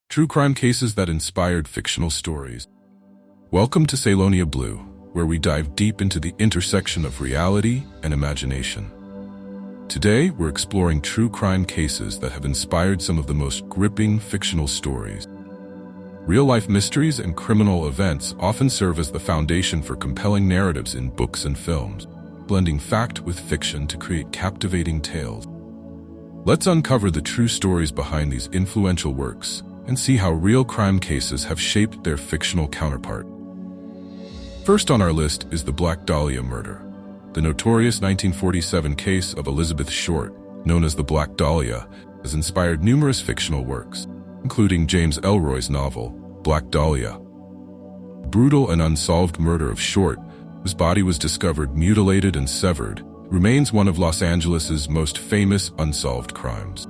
True crime cases that inspired fictional stories. Welcome to Ceylonia Blue, where we dive deep into the intersection of reality and imagination. Today, we're exploring true crime cases that have inspired some of the most gripping fictional stories. Real-life mysteries and criminal events often serve as the foundation for compelling narratives in books and films, blending fact with fiction to create captivating tales. Let's uncover the true stories behind these influential works and see how real crime cases have shaped their fictional counterpart. First on our list is the Black Dahlia murder. The notorious 1947 case of Elizabeth Short, known as the Black Dahlia, has inspired numerous fictional works, including James Ellroy's novel, Black Dahlia. The brutal and unsolved murder of Short, whose body was discovered mutilated and severed, remains one of Los Angeles's most famous unsolved crimes.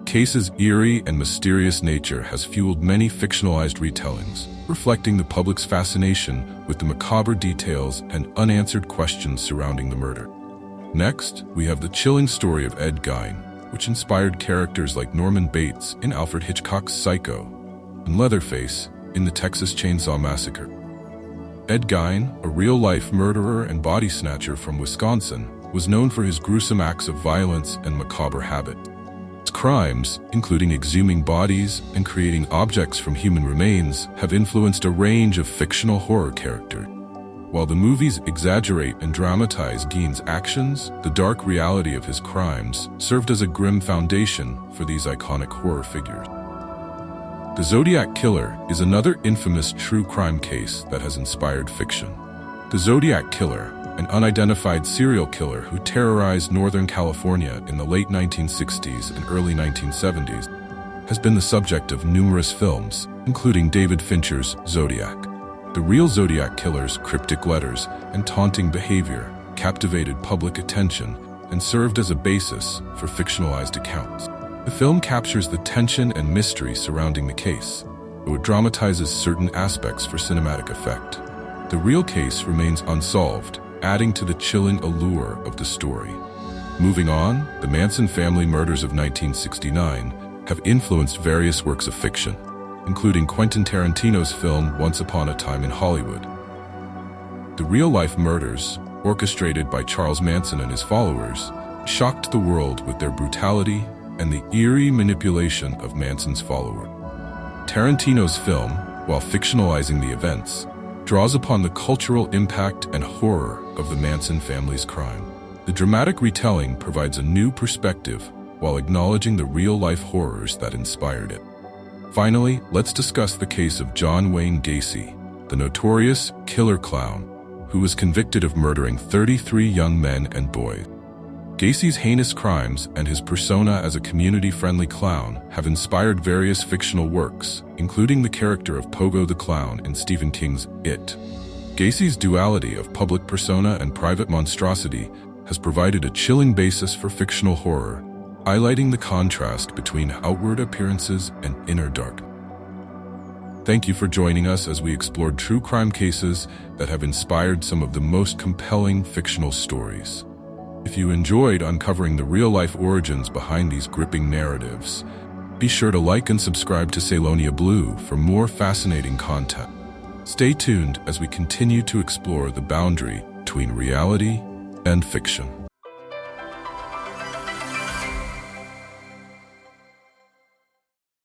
The case's eerie and mysterious nature has fueled many fictionalized retellings, reflecting the public's fascination with the macabre details and unanswered questions surrounding the murder. Next, we have the chilling story of Ed Gein, which inspired characters like Norman Bates in Alfred Hitchcock's Psycho and Leatherface in the Texas Chainsaw Massacre. Ed Gein, a real-life murderer and body snatcher from Wisconsin, was known for his gruesome acts of violence and macabre habits. His crimes, including exhuming bodies and creating objects from human remains, have influenced a range of fictional horror characters. While the movies exaggerate and dramatize Gein's actions, the dark reality of his crimes served as a grim foundation for these iconic horror figures. The Zodiac Killer is another infamous true crime case that has inspired fiction. The Zodiac Killer, an unidentified serial killer who terrorized Northern California in the late 1960s and early 1970s, has been the subject of numerous films, including David Fincher's Zodiac. The real Zodiac Killer's cryptic letters and taunting behavior captivated public attention and served as a basis for fictionalized accounts. The film captures the tension and mystery surrounding the case, though it dramatizes certain aspects for cinematic effect. The real case remains unsolved, adding to the chilling allure of the story. Moving on, the Manson family murders of 1969 have influenced various works of fiction, including Quentin Tarantino's film Once Upon a Time in Hollywood. The real-life murders, orchestrated by Charles Manson and his followers, shocked the world with their brutality and the eerie manipulation of Manson's followers. Tarantino's film, while fictionalizing the events, draws upon the cultural impact and horror of the Manson family's crime. The dramatic retelling provides a new perspective while acknowledging the real-life horrors that inspired it. Finally, let's discuss the case of John Wayne Gacy, the notorious killer clown, who was convicted of murdering 33 young men and boys. Gacy's heinous crimes and his persona as a community-friendly clown have inspired various fictional works, including the character of Pogo the Clown in Stephen King's It. Gacy's duality of public persona and private monstrosity has provided a chilling basis for fictional horror, highlighting the contrast between outward appearances and inner darkness. Thank you for joining us as we explored true crime cases that have inspired some of the most compelling fictional stories. If you enjoyed uncovering the real-life origins behind these gripping narratives, be sure to like and subscribe to Ceylonia Blue for more fascinating content. Stay tuned as we continue to explore the boundary between reality and fiction.